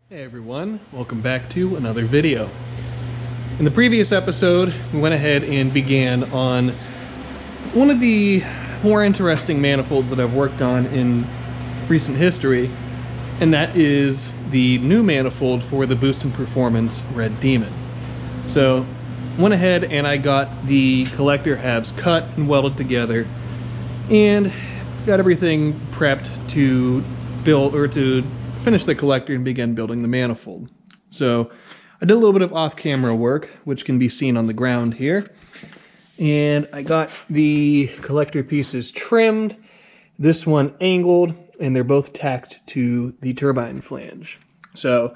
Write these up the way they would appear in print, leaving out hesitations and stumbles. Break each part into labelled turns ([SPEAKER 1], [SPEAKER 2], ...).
[SPEAKER 1] Hey everyone, welcome back to another video. In the previous episode, we went ahead and began on one of the more interesting manifolds that I've worked on in recent history, and that is the new manifold for the Boost in Performance Red Demon. So, went ahead and I got the collector halves cut and welded together, and got everything prepped to build, or to finish the collector and begin building the manifold. So I did a little bit of off-camera work, which can be seen on the ground here. And I got the collector pieces trimmed, this one angled, and they're both tacked to the turbine flange. So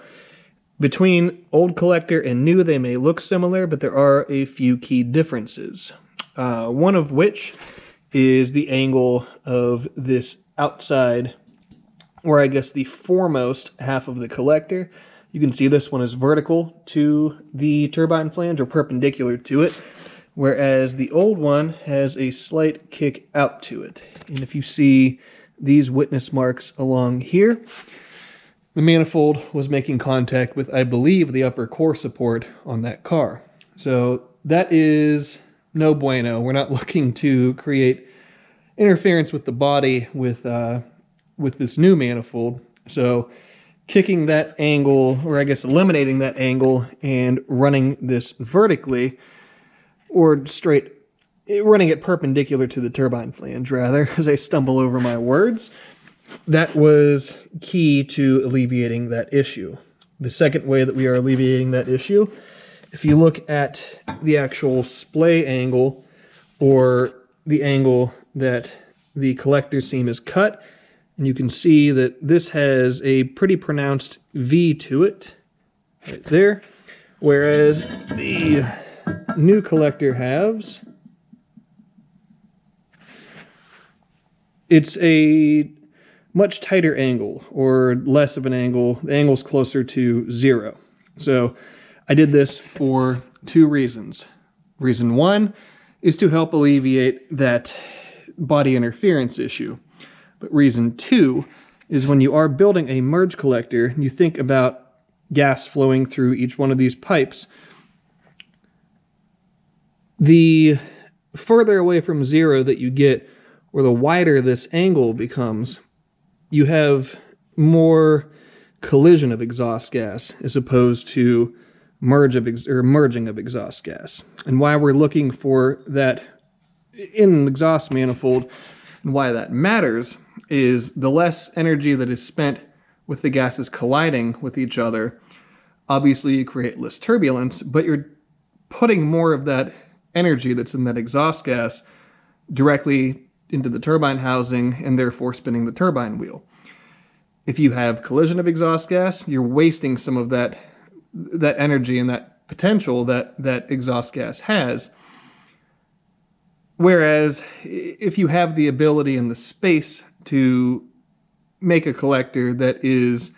[SPEAKER 1] between old collector and new, they may look similar, but there are a few key differences. One of which is the angle of this outside, or I guess the foremost half of the collector. You can see this one is vertical to the turbine flange, or perpendicular to it, whereas the old one has a slight kick out to it. And if you see these witness marks along here, the manifold was making contact with, I believe, the upper core support on that car. So that is no bueno. We're not looking to create interference with the body with this new manifold. So kicking that angle, or I guess eliminating that angle and running this vertically, or straight, running it perpendicular to the turbine flange rather, as I stumble over my words, that was key to alleviating that issue. The second way that we are alleviating that issue, if you look at the actual splay angle, or the angle that the collector seam is cut, and you can see that this has a pretty pronounced V to it, right there, whereas the new collector halves, it's a much tighter angle, or less of an angle. The angle's closer to 0. So I did this for two reasons. Reason one is to help alleviate that body interference issue. But reason two is when you are building a merge collector, and you think about gas flowing through each one of these pipes, the further away from 0 that you get, or the wider this angle becomes, you have more collision of exhaust gas as opposed to merging of exhaust gas. And why we're looking for that in an exhaust manifold, and why that matters, is the less energy that is spent with the gases colliding with each other. Obviously you create less turbulence, but you're putting more of that energy that's in that exhaust gas directly into the turbine housing, and therefore spinning the turbine wheel. If you have collision of exhaust gas, you're wasting some of that energy and that potential that exhaust gas has. Whereas if you have the ability and the space to make a collector that is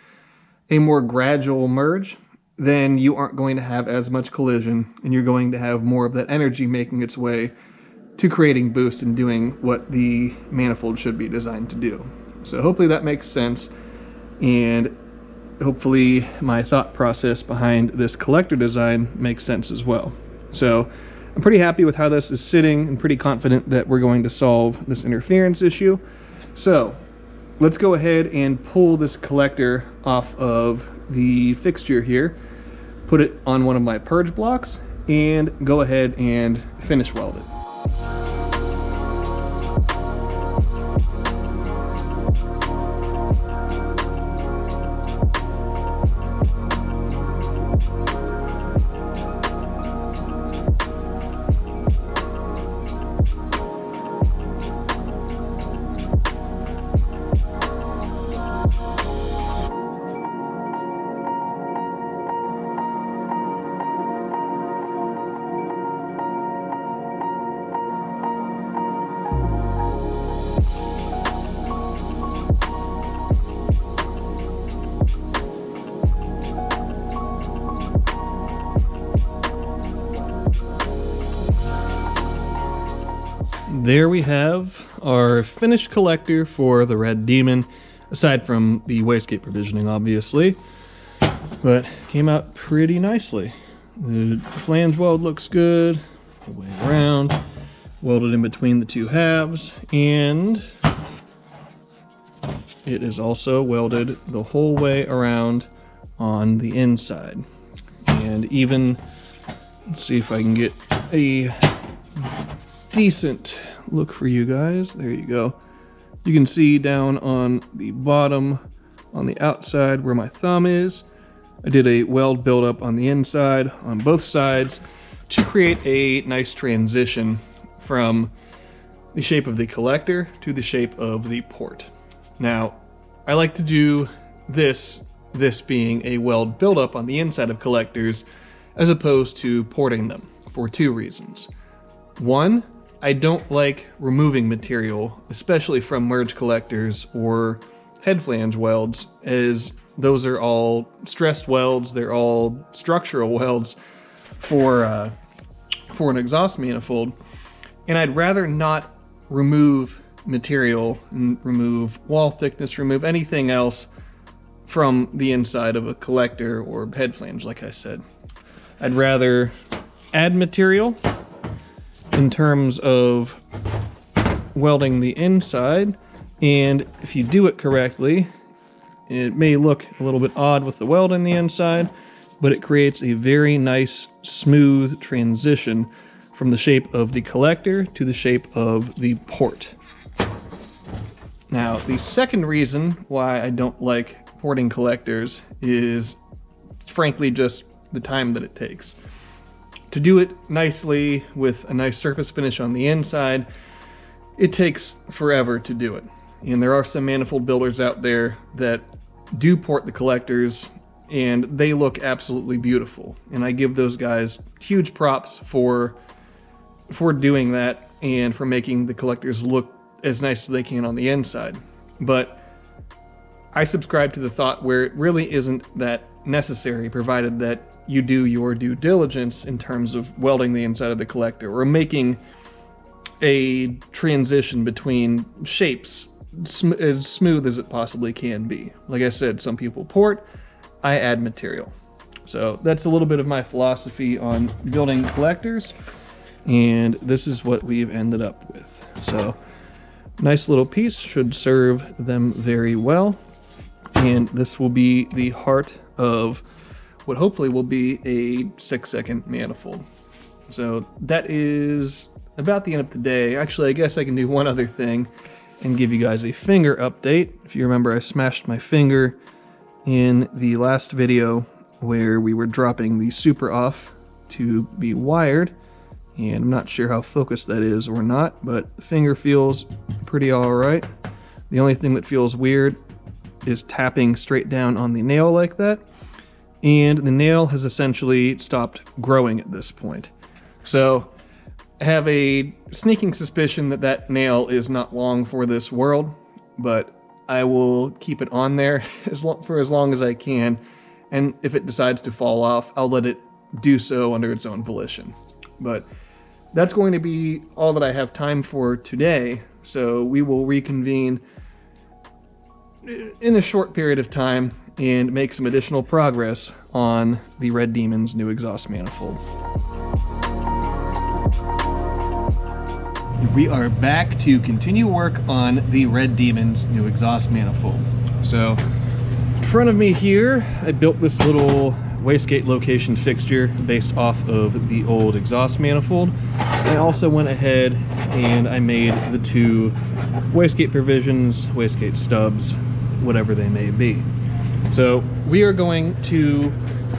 [SPEAKER 1] a more gradual merge, then you aren't going to have as much collision, and you're going to have more of that energy making its way to creating boost and doing what the manifold should be designed to do. So hopefully that makes sense, and hopefully my thought process behind this collector design makes sense as well. So I'm pretty happy with how this is sitting, and pretty confident that we're going to solve this interference issue. So let's go ahead and pull this collector off of the fixture here, put it on one of my purge blocks, and go ahead and finish weld it. There we have our finished collector for the Red Demon, aside from the wastegate provisioning, obviously. but came out pretty nicely. The flange weld looks good, the way around, welded in between the two halves, and it is also welded the whole way around on the inside. And even, let's see if I can get a decent look for you guys. There you go. You can see down on the bottom, on the outside where my thumb is, I did a weld buildup on the inside, on both sides, to create a nice transition from the shape of the collector to the shape of the port. Now, I like to do this being a weld buildup on the inside of collectors as opposed to porting them for two reasons. One, I don't like removing material, especially from merge collectors or head flange welds, as those are all stressed welds, they're all structural welds for an exhaust manifold, and I'd rather not remove material, remove wall thickness, remove anything else from the inside of a collector or head flange, like I said. I'd rather add material in terms of welding the inside, and if you do it correctly, it may look a little bit odd with the weld on the inside, but it creates a very nice, smooth transition from the shape of the collector to the shape of the port. Now, the second reason why I don't like porting collectors is, frankly, just the time that it takes. To do it nicely with a nice surface finish on the inside, it takes forever to do it. And there are some manifold builders out there that do port the collectors, and they look absolutely beautiful. And I give those guys huge props for doing that and for making the collectors look as nice as they can on the inside. But I subscribe to the thought where it really isn't that necessary, provided that you do your due diligence in terms of welding the inside of the collector or making a transition between shapes as smooth as it possibly can be. Like I said, some people port, I add material. So that's a little bit of my philosophy on building collectors, and this is what we've ended up with. So nice little piece, should serve them very well, and this will be the heart of what hopefully will be a 6-second manifold. So that is about the end of the day. Actually, I guess I can do one other thing and give you guys a finger update. If you remember, I smashed my finger in the last video where we were dropping the super off to be wired, and I'm not sure how focused that is or not, but the finger feels pretty alright. The only thing that feels weird is tapping straight down on the nail like that, and the nail has essentially stopped growing at this point. So I have a sneaking suspicion that that nail is not long for this world, but I will keep it on there for as long as I can, and if it decides to fall off, I'll let it do so under its own volition. But that's going to be all that I have time for today, so we will reconvene in a short period of time and make some additional progress on the Red Demon's new exhaust manifold. We are back to continue work on the Red Demon's new exhaust manifold. So, in front of me here, I built this little wastegate location fixture based off of the old exhaust manifold. I also went ahead and I made the two wastegate provisions, wastegate stubs, whatever they may be. So we are going to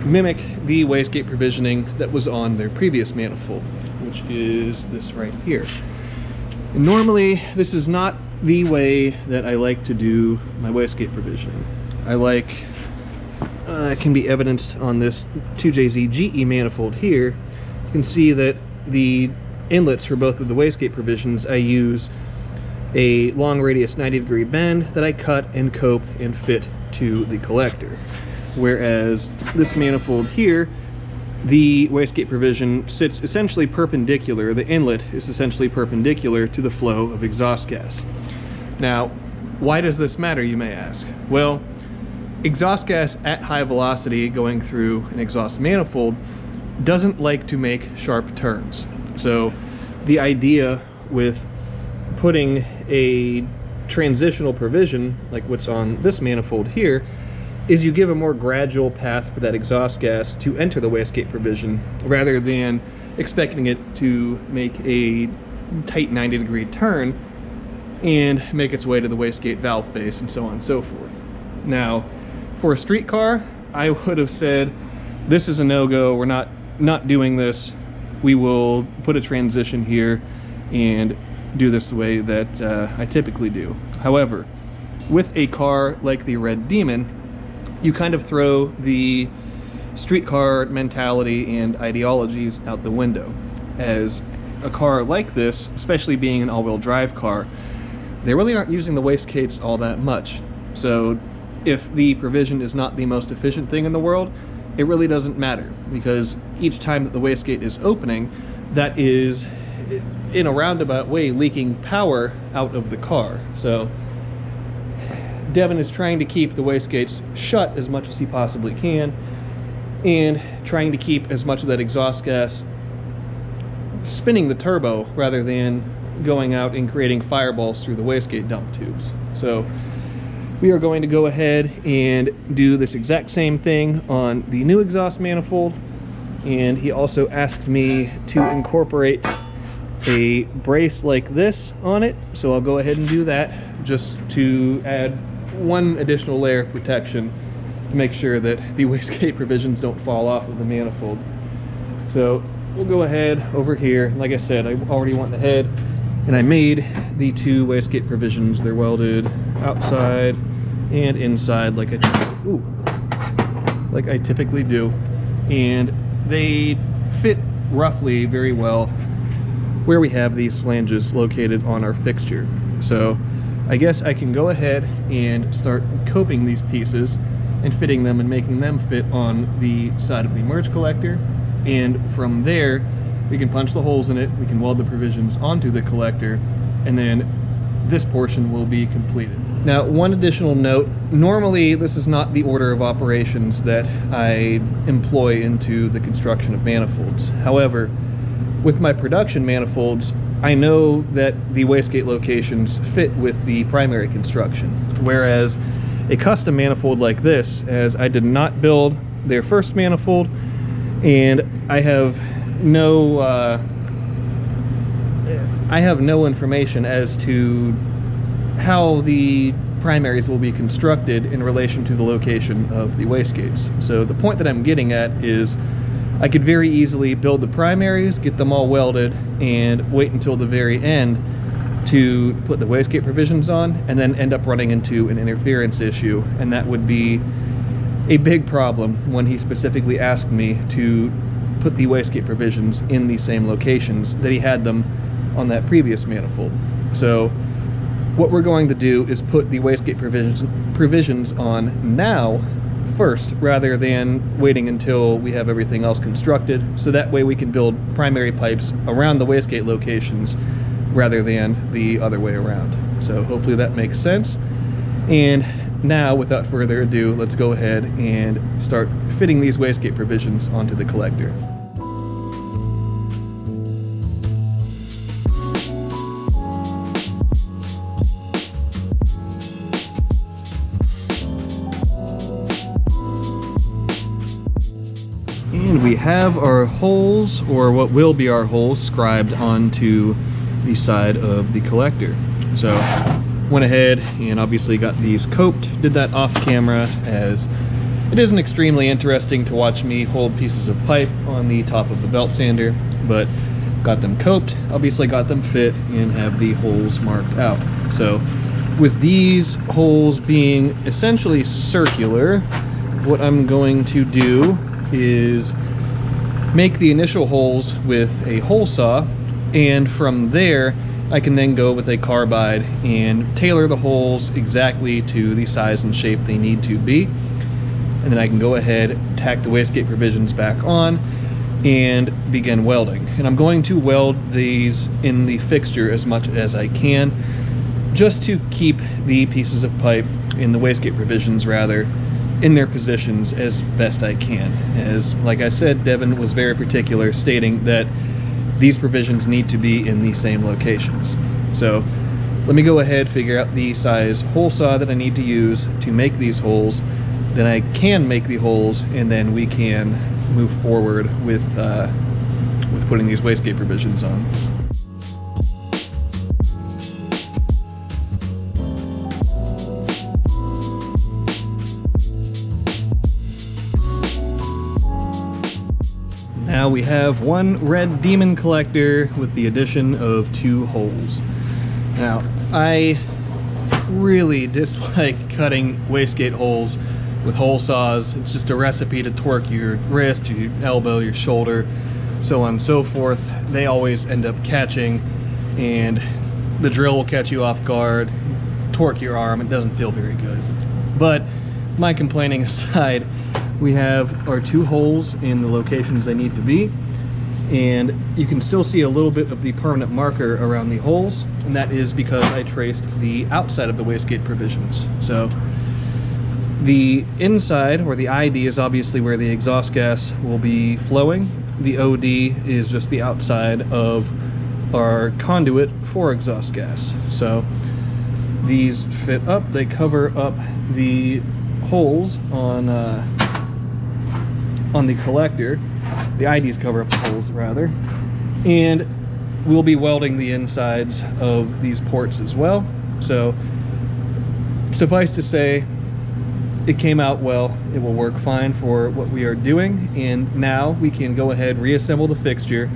[SPEAKER 1] mimic the wastegate provisioning that was on their previous manifold, which is this right here. And normally, this is not the way that I like to do my wastegate provisioning. I like, it can be evidenced on this 2JZ GE manifold here. You can see that the inlets for both of the wastegate provisions, I use a long radius 90-degree bend that I cut and cope and fit to the collector. Whereas this manifold here, the wastegate provision sits essentially perpendicular, the inlet is essentially perpendicular to the flow of exhaust gas. Now, why does this matter, you may ask? Well, exhaust gas at high velocity going through an exhaust manifold doesn't like to make sharp turns. So the idea with putting a transitional provision like what's on this manifold here is you give a more gradual path for that exhaust gas to enter the wastegate provision rather than expecting it to make a tight 90-degree turn and make its way to the wastegate valve face and so on and so forth. Now, for a street car, I would have said, this is a no-go, we're not doing this. We will put a transition here and do this the way that I typically do. However, with a car like the Red Demon, you kind of throw the streetcar mentality and ideologies out the window. As a car like this, especially being an all-wheel drive car, they really aren't using the wastegates all that much. So if the provision is not the most efficient thing in the world, it really doesn't matter, because each time that the wastegate is opening, that is in a roundabout way leaking power out of the car. So Devin is trying to keep the wastegates shut as much as he possibly can and trying to keep as much of that exhaust gas spinning the turbo rather than going out and creating fireballs through the wastegate dump tubes. So we are going to go ahead and do this exact same thing on the new exhaust manifold, and he also asked me to incorporate a brace like this on it, so I'll go ahead and do that just to add one additional layer of protection to make sure that the wastegate provisions don't fall off of the manifold. So we'll go ahead over here. Like I said, I already went ahead and I made the two wastegate provisions. They're welded outside and inside like I typically do, and they fit roughly very well where we have these flanges located on our fixture. So I guess I can go ahead and start coping these pieces and fitting them and making them fit on the side of the merge collector, and from there we can punch the holes in it, we can weld the provisions onto the collector, and then this portion will be completed. Now, one additional note, normally this is not the order of operations that I employ into the construction of manifolds. However, with my production manifolds, I know that the wastegate locations fit with the primary construction, whereas a custom manifold like this, as I did not build their first manifold, and I have no information as to how the primaries will be constructed in relation to the location of the wastegates. So the point that I'm getting at is I could very easily build the primaries, get them all welded, and wait until the very end to put the wastegate provisions on, and then end up running into an interference issue, and that would be a big problem when he specifically asked me to put the wastegate provisions in the same locations that he had them on that previous manifold. So what we're going to do is put the wastegate provisions on now first, rather than waiting until we have everything else constructed, so that way we can build primary pipes around the wastegate locations rather than the other way around. So hopefully that makes sense. And now, without further ado, let's go ahead and start fitting these wastegate provisions onto the collector. And we have our holes, or what will be our holes, scribed onto the side of the collector. So went ahead and obviously got these coped, did that off camera, as it isn't extremely interesting to watch me hold pieces of pipe on the top of the belt sander, but got them coped, obviously got them fit, and have the holes marked out. So with these holes being essentially circular, what I'm going to do is make the initial holes with a hole saw, and from there I can then go with a carbide and tailor the holes exactly to the size and shape they need to be, and then I can go ahead, tack the wastegate provisions back on, and begin welding. And I'm going to weld these in the fixture as much as I can, just to keep the pieces of pipe in the wastegate provisions rather in their positions as best I can. As, like I said, Devin was very particular, stating that these provisions need to be in the same locations. So let me go ahead, figure out the size hole saw that I need to use to make these holes. Then I can make the holes, and then we can move forward with putting these wastegate provisions on. Now we have one red demon collector with the addition of 2 holes. Now, I really dislike cutting wastegate holes with hole saws. It's just a recipe to torque your wrist, your elbow, your shoulder, so on and so forth. They always end up catching, and the drill will catch you off guard, torque your arm. It doesn't feel very good. But my complaining aside, we have our 2 holes in the locations they need to be, and you can still see a little bit of the permanent marker around the holes, and that is because I traced the outside of the wastegate provisions. So the inside, or the ID, is obviously where the exhaust gas will be flowing. The OD is just the outside of our conduit for exhaust gas. So these fit up, they cover up the holes on the collector. The IDs cover up the holes, rather. And we'll be welding the insides of these ports as well. So suffice to say, it came out well. It will work fine for what we are doing, and now we can go ahead, reassemble the fixture,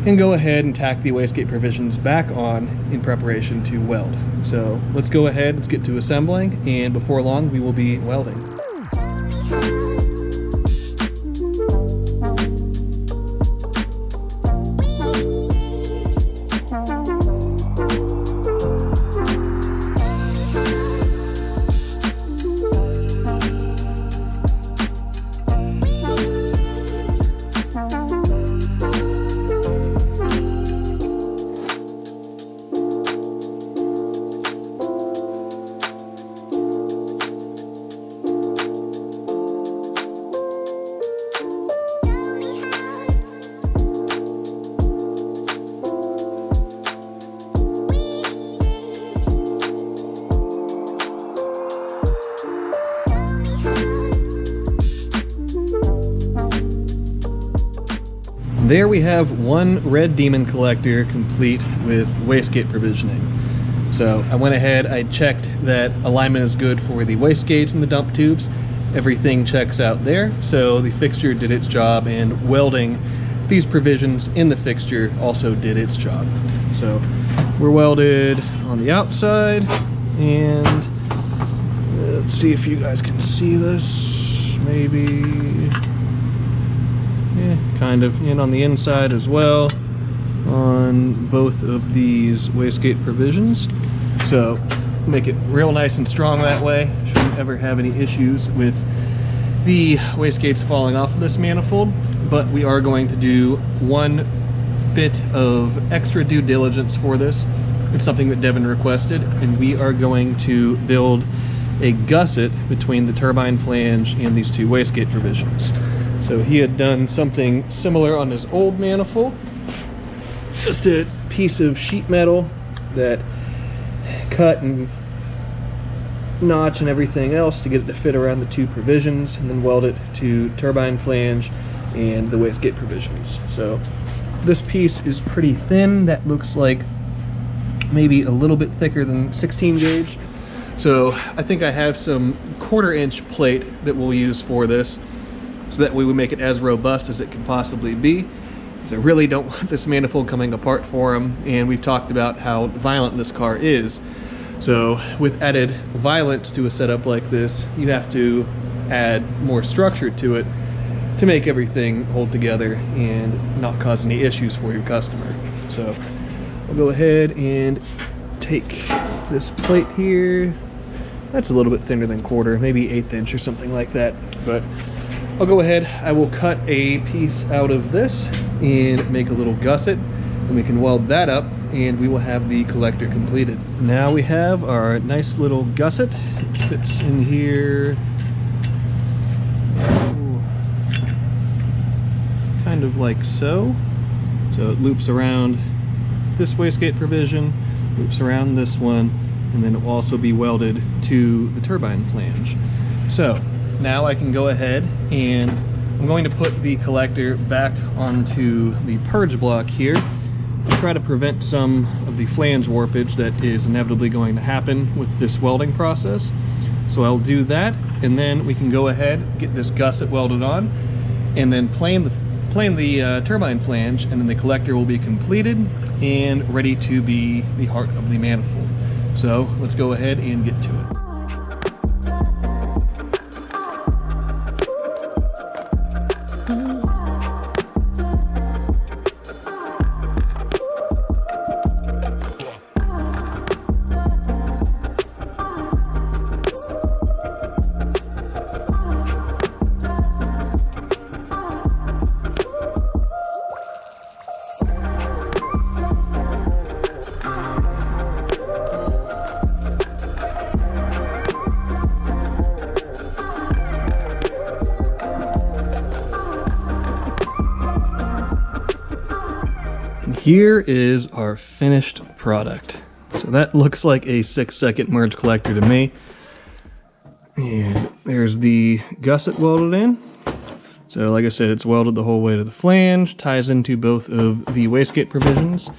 [SPEAKER 1] and go ahead and tack the wastegate provisions back on in preparation to weld. So let's go ahead, let's get to assembling, and before long we will be welding. There we have one red demon collector complete with wastegate provisioning. So I went ahead, I checked that alignment is good for the wastegates and the dump tubes. Everything checks out there, so the fixture did its job, and welding these provisions in the fixture also did its job. So we're welded on the outside, and let's see if you guys can see this, maybe. Yeah, kind of, and on the inside as well on both of these wastegate provisions. So make it real nice and strong that way. Shouldn't ever have any issues with the wastegates falling off of this manifold, but we are going to do one bit of extra due diligence for this. It's something that Devin requested, and we are going to build a gusset between the turbine flange and these 2 wastegate provisions. So he had done something similar on his old manifold. Just a piece of sheet metal that cut and notch and everything else to get it to fit around the 2 provisions, and then weld it to turbine flange and the wastegate provisions. So this piece is pretty thin. That looks like maybe a little bit thicker than 16 gauge. So I think I have some 1/4 inch plate that we'll use for this, so that way we make it as robust as it can possibly be. So I really don't want this manifold coming apart for him, and we've talked about how violent this car is. So with added violence to a setup like this, you have to add more structure to it to make everything hold together and not cause any issues for your customer. So I'll go ahead and take this plate here. That's a little bit thinner than 1/4, maybe 1/8 inch or something like that. But I'll go ahead, I will cut a piece out of this and make a little gusset, and we can weld that up, and we will have the collector completed. Now we have our nice little gusset. It fits in here kind of like so. So it loops around this wastegate provision, loops around this one, and then it will also be welded to the turbine flange. So now I can go ahead and I'm going to put the collector back onto the purge block here to try to prevent some of the flange warpage that is inevitably going to happen with this welding process. So I'll do that, and then we can go ahead, get this gusset welded on, and then plane the turbine flange, and then the collector will be completed and ready to be the heart of the manifold. So let's go ahead and get to it. Here is our finished product. So that looks like a 6-second merge collector to me. And there's the gusset welded in. So like I said, it's welded the whole way to the flange, ties into both of the wastegate provisions.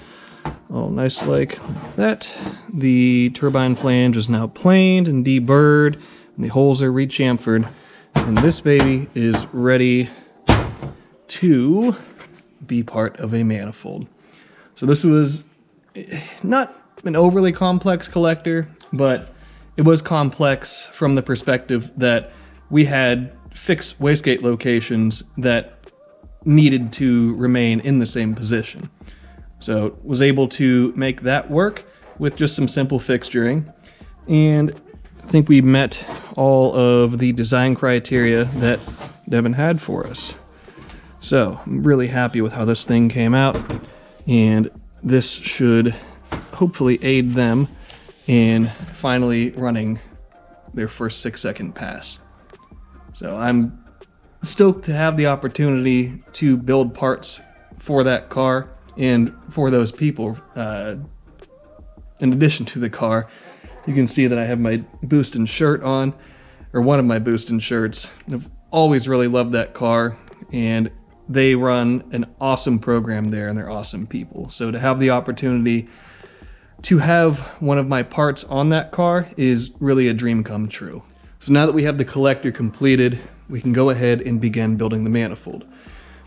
[SPEAKER 1] All nice like that. The turbine flange is now planed and deburred, and the holes are rechamfered. And this baby is ready to be part of a manifold. So this was not an overly complex collector, but it was complex from the perspective that we had fixed wastegate locations that needed to remain in the same position. So was able to make that work with just some simple fixturing, and I think we met all of the design criteria that Devin had for us. So I'm really happy with how this thing came out, and this should hopefully aid them in finally running their first 6-second pass. So I'm stoked to have the opportunity to build parts for that car and for those people. In addition to the car, you can see that I have my Boostin' shirt on, or one of my Boostin' shirts. I've always really loved that car, and they run an awesome program there, and they're awesome people. So to have the opportunity to have one of my parts on that car is really a dream come true. So now that we have the collector completed, we can go ahead and begin building the manifold.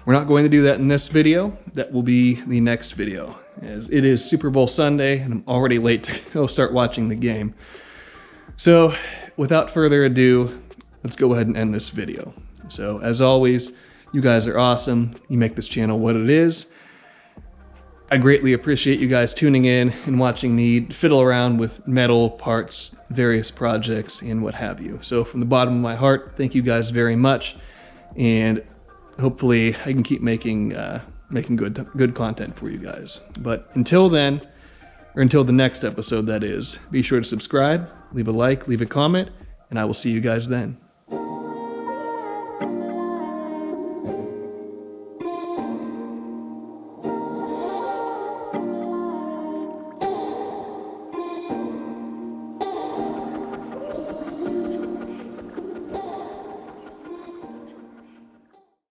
[SPEAKER 1] We're not going to do that in this video. That will be the next video, as it is Super Bowl Sunday and I'm already late to go start watching the game. So without further ado, let's go ahead and end this video. So as always, you guys are awesome. You make this channel what it is. I greatly appreciate you guys tuning in and watching me fiddle around with metal parts, various projects, and what have you. So from the bottom of my heart, thank you guys very much, and hopefully I can keep making good content for you guys. But until then, or until the next episode that is, be sure to subscribe, leave a like, leave a comment, and I will see you guys then.